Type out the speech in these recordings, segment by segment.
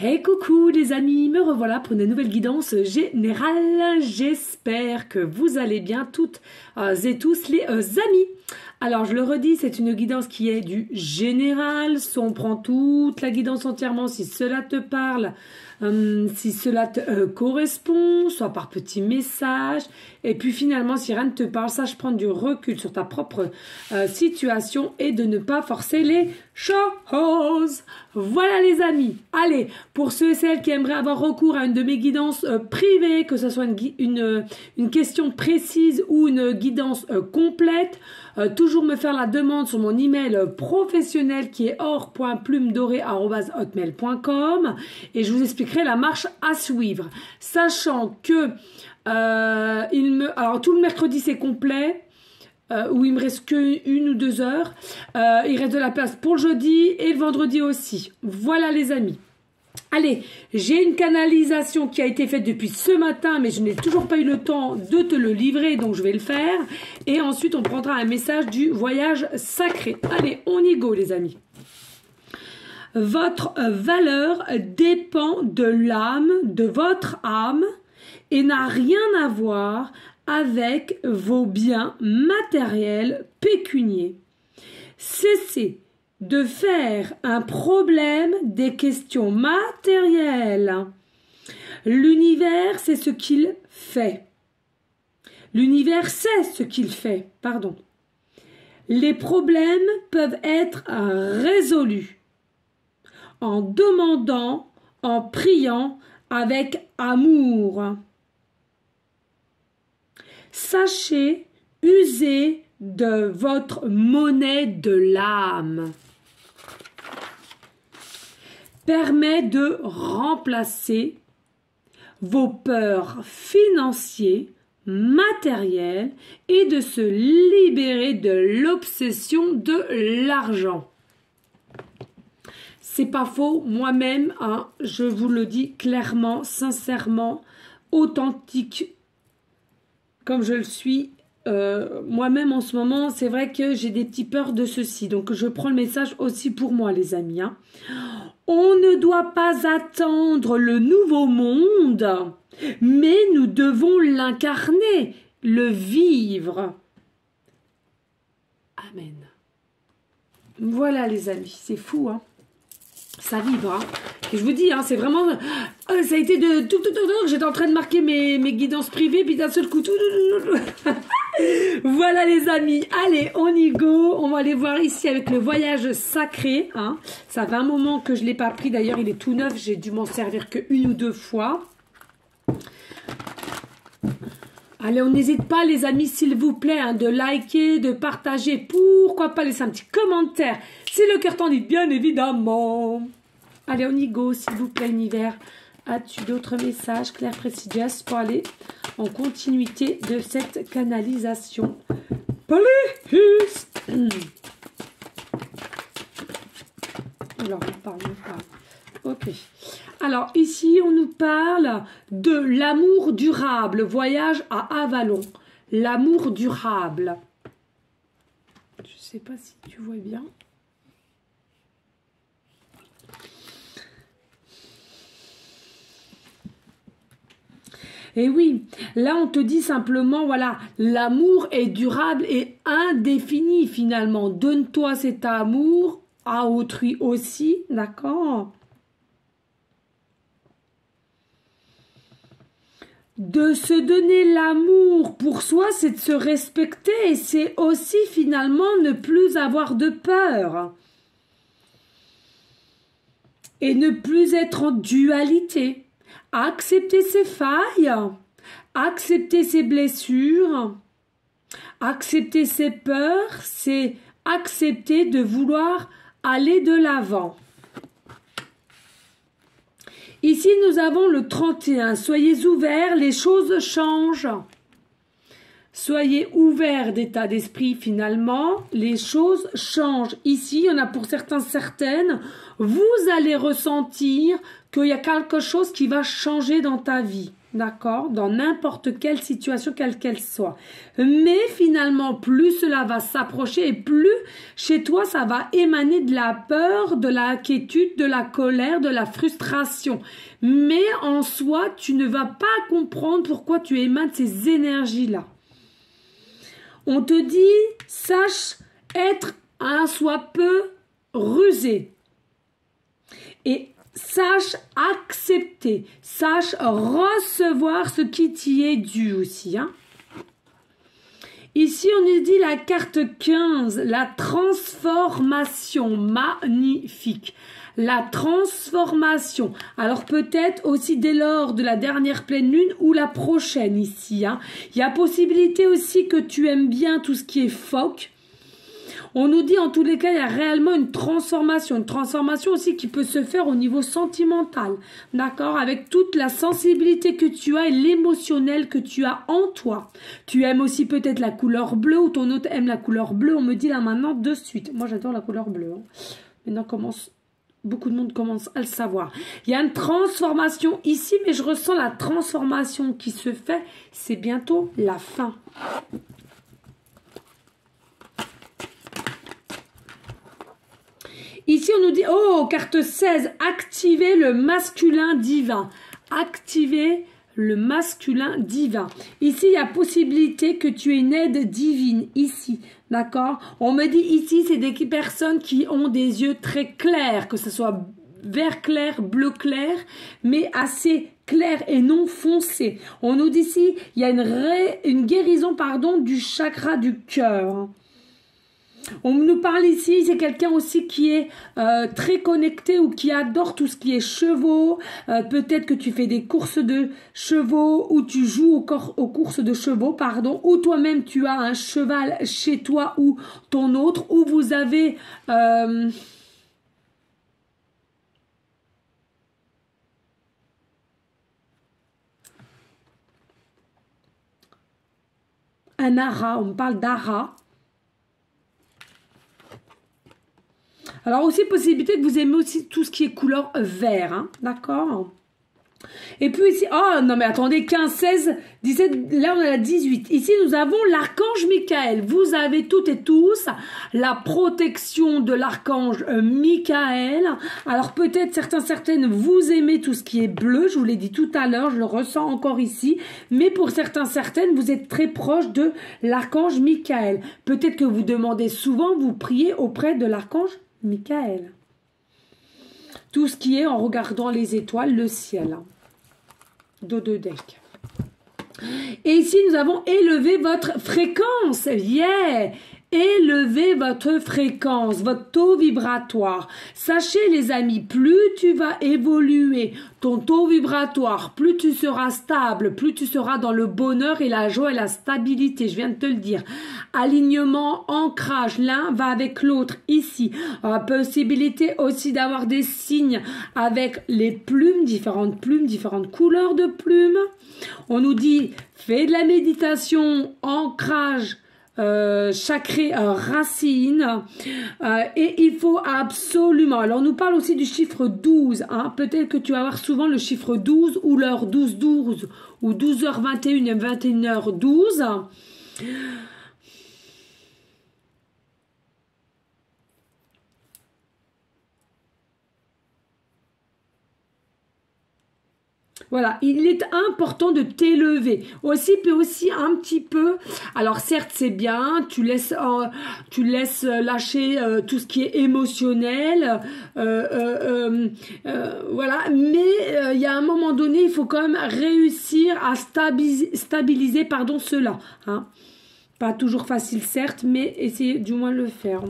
Hey coucou les amis, me revoilà pour une nouvelle guidance générale. J'espère que vous allez bien toutes et tous les amis. Alors je le redis, c'est une guidance qui est du général. Si on prend toute la guidance entièrement, si cela te parle, si cela te correspond, soit par petits messages. Et puis finalement, si rien ne te parle, sache prendre du recul sur ta propre situation et de ne pas forcer les choses. Voilà les amis. Allez, pour ceux et celles qui aimeraient avoir recours à une de mes guidances privées, que ce soit une question précise ou une guidance complète, toujours me faire la demande sur mon email professionnel qui est or.plumedorée@hotmail.com et je vous expliquerai la marche à suivre. Sachant que alors tout le mercredi c'est complet, où il me reste que 1 ou 2 heures. Il reste de la place pour le jeudi et le vendredi aussi. Voilà les amis. Allez, j'ai une canalisation qui a été faite depuis ce matin, mais je n'ai toujours pas eu le temps de te le livrer, donc je vais le faire. Et ensuite, on prendra un message du voyage sacré. Allez, on y go les amis. Votre valeur dépend de l'âme, de votre âme, et n'a rien à voir avec vos biens matériels pécuniers. Cessez de faire un problème des questions matérielles. L'univers, c'est ce qu'il fait. L'univers sait ce qu'il fait, pardon. Les problèmes peuvent être résolus en demandant, en priant avec amour. Sachez user de votre monnaie de l'âme. Permet de remplacer vos peurs financières, matérielles et de se libérer de l'obsession de l'argent. C'est pas faux, moi-même, hein, je vous le dis clairement, sincèrement, authentique, comme je le suis moi-même en ce moment, c'est vrai que j'ai des petites peurs de ceci. Donc, je prends le message aussi pour moi, les amis. Hein. On ne doit pas attendre le nouveau monde, mais nous devons l'incarner, le vivre. Amen. Voilà, les amis, c'est fou, hein. Ça vibre, hein. Et je vous dis, hein, c'est vraiment... ça a été de tout. J'étais en train de marquer mes guidances privées, puis d'un seul coup, tout. Voilà les amis, allez, on y go. On va aller voir ici avec le voyage sacré. Hein. Ça fait un moment que je ne l'ai pas pris. D'ailleurs, il est tout neuf. J'ai dû m'en servir que 1 ou 2 fois. Allez, on n'hésite pas les amis, s'il vous plaît, hein, de liker, de partager. Pourquoi pas laisser un petit commentaire si le cœur t'en dit, bien évidemment. Allez, on y go, s'il vous plaît, univers. As-tu d'autres messages, Claire Prestigious, pour aller en continuité de cette canalisation? Plus. Alors, on parle. Ok. Alors, ici, on nous parle de l'amour durable. Voyage à Avalon. L'amour durable. Je ne sais pas si tu vois bien. Et oui, là on te dit simplement, voilà, l'amour est durable et indéfini finalement. Donne-toi cet amour à autrui aussi, d'accord? De se donner l'amour pour soi, c'est de se respecter et c'est aussi finalement ne plus avoir de peur. Et ne plus être en dualité. Accepter ses failles, accepter ses blessures, accepter ses peurs, c'est accepter de vouloir aller de l'avant. Ici, nous avons le 31. Soyez ouverts, les choses changent. Soyez ouverts d'état d'esprit finalement, les choses changent. Ici, il y en a pour certains, certaines, vous allez ressentir qu'il y a quelque chose qui va changer dans ta vie. d'accord, dans n'importe quelle situation, quelle qu'elle soit. Mais finalement, plus cela va s'approcher et plus chez toi, ça va émaner de la peur, de l'inquiétude, de la colère, de la frustration. Mais en soi, tu ne vas pas comprendre pourquoi tu émanes ces énergies-là. On te dit, sache être un soit peu rusé. Et sache accepter, sache recevoir ce qui t'y est dû aussi. Hein. Ici, on nous dit la carte 15, la transformation, magnifique. La transformation. Alors peut-être aussi dès lors de la dernière pleine lune ou la prochaine ici. Hein. Il y a possibilité aussi que tu aimes bien tout ce qui est phoque. On nous dit en tous les cas, il y a réellement une transformation aussi qui peut se faire au niveau sentimental, d'accord, avec toute la sensibilité que tu as et l'émotionnel que tu as en toi. Tu aimes aussi peut-être la couleur bleue ou ton autre aime la couleur bleue, on me dit là maintenant de suite. Moi j'adore la couleur bleue. Hein. Maintenant beaucoup de monde commence à le savoir. Il y a une transformation ici, mais je ressens la transformation qui se fait, c'est bientôt la fin. Ici, on nous dit, oh, carte 16, activez le masculin divin. Activez le masculin divin. Ici, il y a possibilité que tu aies une aide divine, ici, d'accord? On me dit ici, c'est des personnes qui ont des yeux très clairs, que ce soit vert clair, bleu clair, mais assez clair et non foncé. On nous dit ici, il y a une guérison, pardon, du chakra du cœur. On nous parle ici, c'est quelqu'un aussi qui est très connecté ou qui adore tout ce qui est chevaux. Peut-être que tu fais des courses de chevaux ou tu joues aux courses de chevaux, pardon. Ou toi-même tu as un cheval chez toi ou ton autre. Ou vous avez... un ara, on me parle d'ara. Alors aussi possibilité que vous aimez aussi tout ce qui est couleur vert, hein, d'accord? Et puis ici, oh non mais attendez, 15, 16, 17, là on est à 18. Ici nous avons l'archange Michael. Vous avez toutes et tous la protection de l'archange Michael. Alors peut-être certaines, vous aimez tout ce qui est bleu, je vous l'ai dit tout à l'heure, je le ressens encore ici. Mais pour certaines, vous êtes très proche de l'archange Michael. Peut-être que vous demandez souvent, vous priez auprès de l'archange Michael. Tout ce qui est en regardant les étoiles, le ciel. Dos de deck. Et ici, nous avons élevé votre fréquence. Yeah! Élevez votre fréquence, votre taux vibratoire. Sachez les amis, plus tu vas évoluer ton taux vibratoire, plus tu seras stable, plus tu seras dans le bonheur et la joie et la stabilité. Je viens de te le dire. Alignement, ancrage, l'un va avec l'autre ici. Possibilité aussi d'avoir des signes avec les plumes, différentes couleurs de plumes. On nous dit, fais de la méditation, ancrage, chakra racine et il faut absolument, alors on nous parle aussi du chiffre 12, hein, peut-être que tu vas avoir souvent le chiffre 12 ou l'heure 12-12 ou 12h21 et 21h12. Voilà, il est important de t'élever. Aussi, puis aussi un petit peu. Alors certes, c'est bien, tu laisses lâcher tout ce qui est émotionnel, voilà. Mais il y a un moment donné, il faut quand même réussir à stabiliser, cela. Hein. Pas toujours facile, certes, mais essayez du moins de le faire.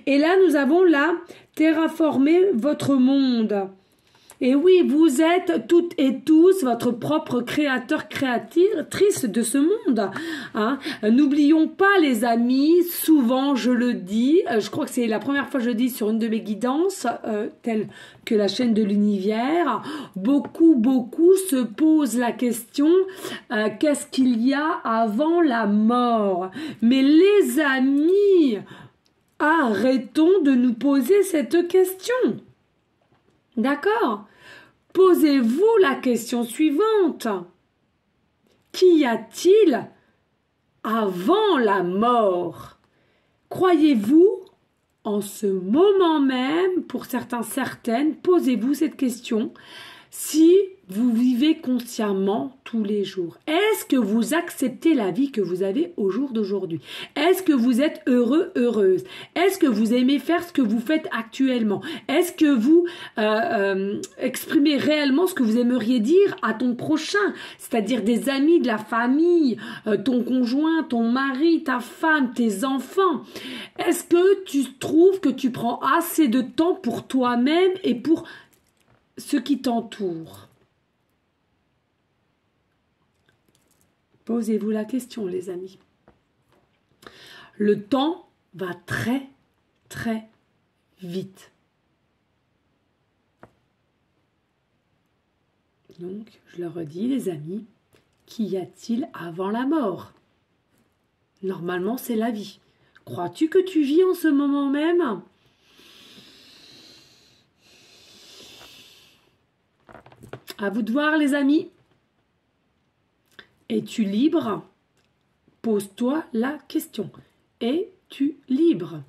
Et là, nous avons là terraformer votre monde. Et oui, vous êtes toutes et tous votre propre créateur, créatrice de ce monde. Hein. N'oublions pas les amis, souvent je le dis, je crois que c'est la première fois que je le dis sur une de mes guidances, telle que la chaîne de l'univers, beaucoup se posent la question, qu'est-ce qu'il y a avant la mort? Mais les amis, arrêtons de nous poser cette question. D'accord? Posez-vous la question suivante. Qu'y a-t-il avant la mort? Croyez-vous en ce moment même, pour certains, certaines, posez-vous cette question. Si vous vivez consciemment tous les jours, est-ce que vous acceptez la vie que vous avez au jour d'aujourd'hui? Est-ce que vous êtes heureux, heureuse? Est-ce que vous aimez faire ce que vous faites actuellement? Est-ce que vous exprimez réellement ce que vous aimeriez dire à ton prochain, c'est-à-dire des amis, de la famille, ton conjoint, ton mari, ta femme, tes enfants? Est-ce que tu trouves que tu prends assez de temps pour toi-même et pour ceux qui t'entourent? Posez-vous la question, les amis. Le temps va très, très vite. Donc, je le redis, les amis, qu'y a-t-il avant la mort? Normalement, c'est la vie. Crois-tu que tu vis en ce moment même? À vous de voir, les amis. Es-tu libre? Pose-toi la question. Es-tu libre?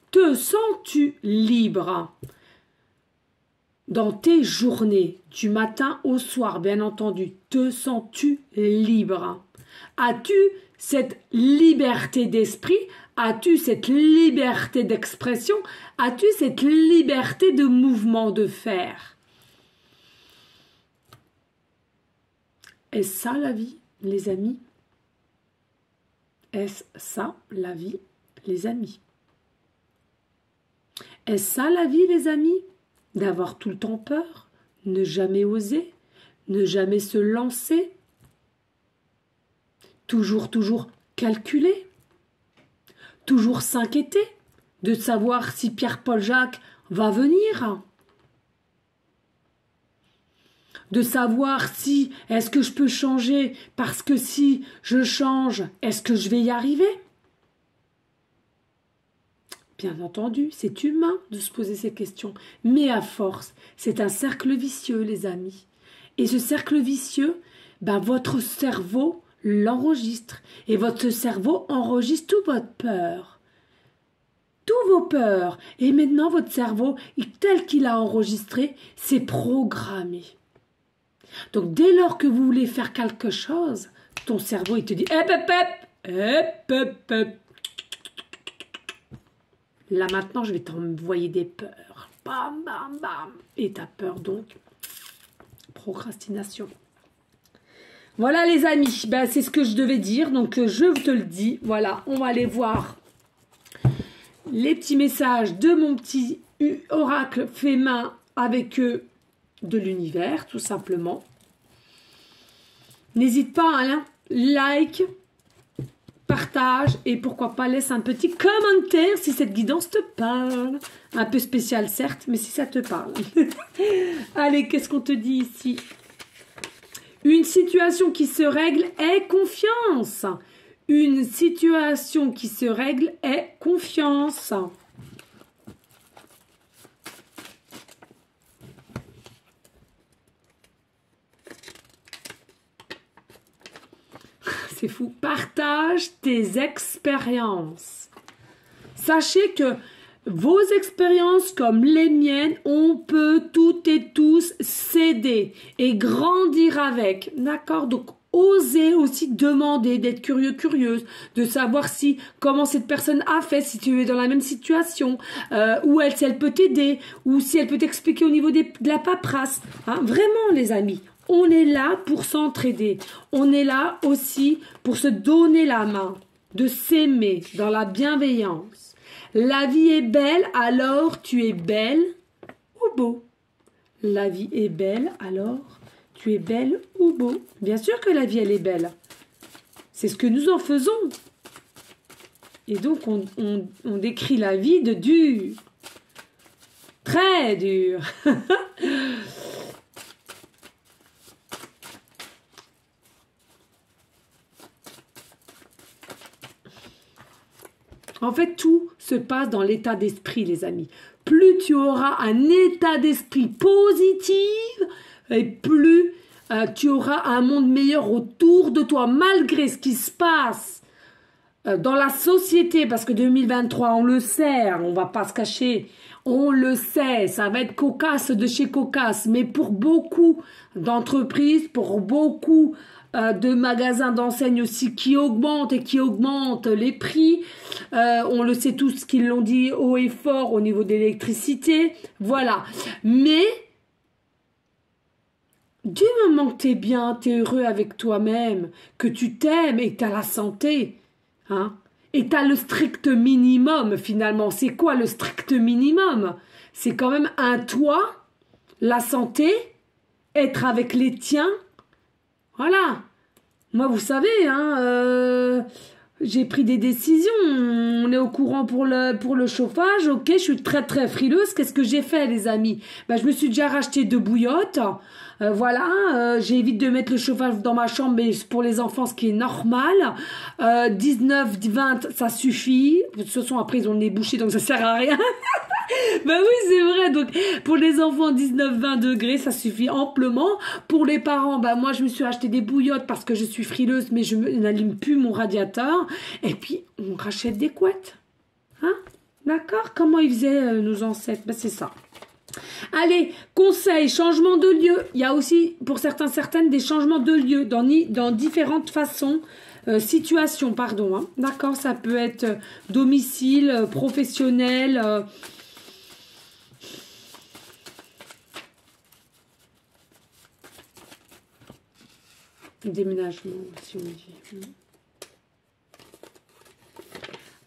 Te sens-tu libre dans tes journées, du matin au soir, bien entendu? Te sens-tu libre? As-tu cette liberté d'esprit? As-tu cette liberté d'expression? As-tu cette liberté de mouvement, de faire? Est-ce ça la vie, les amis? Est-ce ça la vie, les amis? Est-ce ça la vie, les amis? D'avoir tout le temps peur, ne jamais oser, ne jamais se lancer, toujours calculer, toujours s'inquiéter de savoir si Pierre-Paul Jacques va venir, de savoir si est-ce que je peux changer parce que si je change, est-ce que je vais y arriver? Bien entendu, c'est humain de se poser ces questions, mais à force, c'est un cercle vicieux, les amis. Et ce cercle vicieux, votre cerveau l'enregistre, et votre cerveau enregistre toute votre peur, tous vos peurs, et maintenant votre cerveau, tel qu'il a enregistré, c'est programmé. Donc dès lors que vous voulez faire quelque chose, ton cerveau il te dit là maintenant je vais t'envoyer des peurs, bam bam bam, et ta peur donc procrastination. Voilà les amis, c'est ce que je devais dire, donc je te le dis. Voilà, on va aller voir les petits messages de mon petit oracle fait main avec eux de l'univers, tout simplement. N'hésite pas, hein, like, partage et pourquoi pas laisse un petit commentaire si cette guidance te parle. Un peu spécial certes, mais si ça te parle. Allez, qu'est-ce qu'on te dit ici? Une situation qui se règle est confiance. Une situation qui se règle est confiance. C'est fou. Partage tes expériences. Sachez que vos expériences comme les miennes, on peut toutes et tous s'aider et grandir avec. D'accord? Donc, osez aussi demander, d'être curieux, curieuse, de savoir si, comment cette personne a fait, si tu es dans la même situation, ou si elle peut t'aider, ou si elle peut t'expliquer au niveau de la paperasse. Hein? Vraiment, les amis. On est là pour s'entraider. On est là aussi pour se donner la main, de s'aimer dans la bienveillance. La vie est belle, alors tu es belle ou beau. La vie est belle, alors tu es belle ou beau. Bien sûr que la vie, elle est belle. C'est ce que nous en faisons. Et donc, on décrit la vie de dur. Très dur. En fait, tout se passe dans l'état d'esprit, les amis. Plus tu auras un état d'esprit positif, et plus tu auras un monde meilleur autour de toi, malgré ce qui se passe dans la société, parce que 2023, on le sait, on va pas se cacher, on le sait, ça va être cocasse de chez cocasse, mais pour beaucoup d'entreprises, pour beaucoup de magasins d'enseignes aussi qui augmentent et qui augmentent les prix, on le sait tous qu'ils l'ont dit haut et fort au niveau de l'électricité, voilà, mais du moment que tu es bien, tu es heureux avec toi-même, que tu t'aimes et que tu as la santé, hein, et tu as le strict minimum finalement. C'est quoi le strict minimum? C'est quand même un toit, la santé, être avec les tiens. Voilà. Moi, vous savez, hein, j'ai pris des décisions. On est au courant pour le chauffage. Ok, je suis très très frileuse. Qu'est-ce que j'ai fait, les amis? Ben, je me suis déjà racheté 2 bouillottes. Voilà, j'évite de mettre le chauffage dans ma chambre, mais pour les enfants, ce qui est normal. 19, 20, ça suffit. De toute façon, après, ils ont le nez bouché, donc ça sert à rien. Ben oui, c'est vrai. Donc, pour les enfants, 19, 20 degrés, ça suffit amplement. Pour les parents, ben moi, je me suis acheté des bouillottes parce que je suis frileuse, mais je n'allume plus mon radiateur. Et puis, on rachète des couettes. Hein? D'accord? Comment ils faisaient nos ancêtres? Ben, c'est ça. Allez, conseil, changement de lieu. Il y a aussi, pour certaines, des changements de lieu dans différentes façons. Situation, pardon. Hein. D'accord, ça peut être domicile, professionnel. Déménagement, si on dit.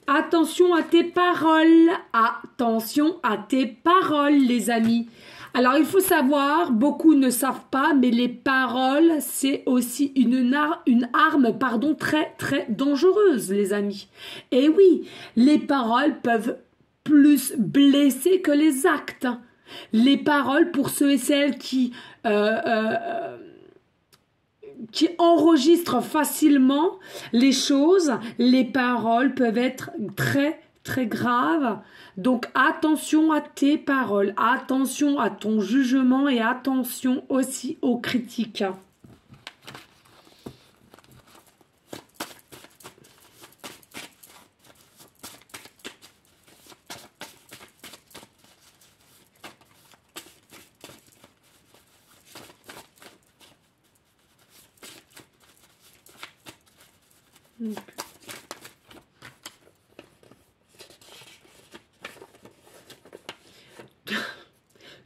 Attention à tes paroles, attention à tes paroles, les amis. Alors, il faut savoir, beaucoup ne savent pas, mais les paroles, c'est aussi une arme, pardon, très, très dangereuse, les amis. Et oui, les paroles peuvent plus blesser que les actes. Les paroles, pour ceux et celles qui enregistrent facilement les choses, les paroles peuvent être très, très graves. Donc, attention à tes paroles, attention à ton jugement et attention aussi aux critiques.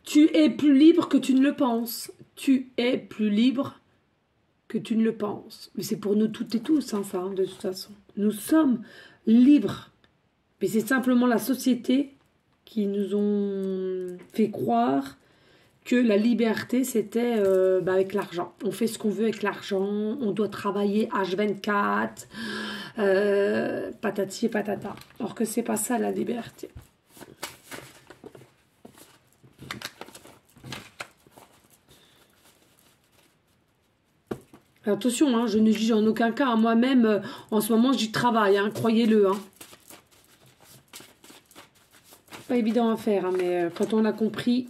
Tu es plus libre que tu ne le penses. Tu es plus libre que tu ne le penses. Mais c'est pour nous toutes et tous, hein, ça, hein, de toute façon. Nous sommes libres. Mais c'est simplement la société qui nous ont fait croire que la liberté, c'était avec l'argent. On fait ce qu'on veut avec l'argent, on doit travailler H24, patati et patata. Or que c'est pas ça la liberté. Alors, attention, hein, je ne juge en aucun cas. Moi-même, en ce moment, j'y travaille, hein, croyez-le. Hein. Pas évident à faire, hein, mais quand on a compris...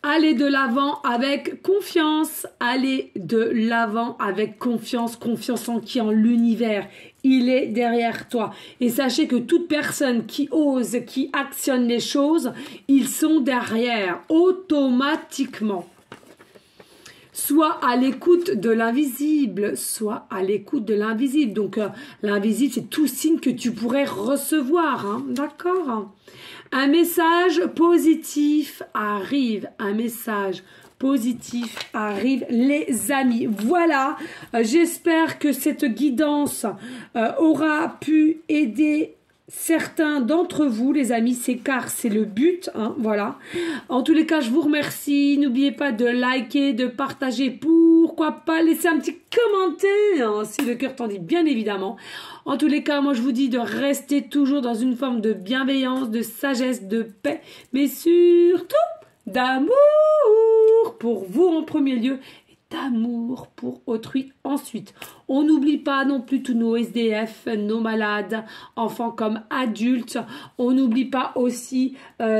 Allez de l'avant avec confiance. Allez de l'avant avec confiance. Confiance en qui? En l'univers. Il est derrière toi. Et sachez que toute personne qui ose, qui actionne les choses, ils sont derrière automatiquement. Soit à l'écoute de l'invisible, soit à l'écoute de l'invisible. Donc, l'invisible, c'est tout signe que tu pourrais recevoir. Hein, d'accord? Un message positif arrive. Un message positif arrive, les amis. Voilà, j'espère que cette guidance aura pu aider certains d'entre vous, les amis, c'est car c'est le but, hein, voilà. En tous les cas, je vous remercie. N'oubliez pas de liker, de partager, pourquoi pas laisser un petit commentaire, hein, si le cœur t'en dit, bien évidemment. En tous les cas, moi, je vous dis de rester toujours dans une forme de bienveillance, de sagesse, de paix, mais surtout d'amour pour vous en premier lieu et d'amour pour autrui ensuite. On n'oublie pas non plus tous nos SDF, nos malades, enfants comme adultes. On n'oublie pas aussi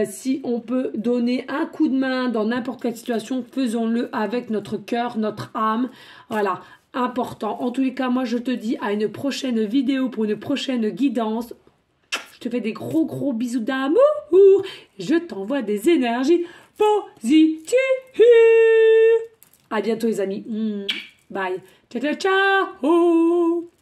si on peut donner un coup de main dans n'importe quelle situation, faisons-le avec notre cœur, notre âme. Voilà, important. En tous les cas, moi je te dis à une prochaine vidéo pour une prochaine guidance. Je te fais des gros bisous d'amour. Je t'envoie des énergies positives. À bientôt les amis. Bye. Ciao, ciao, ciao.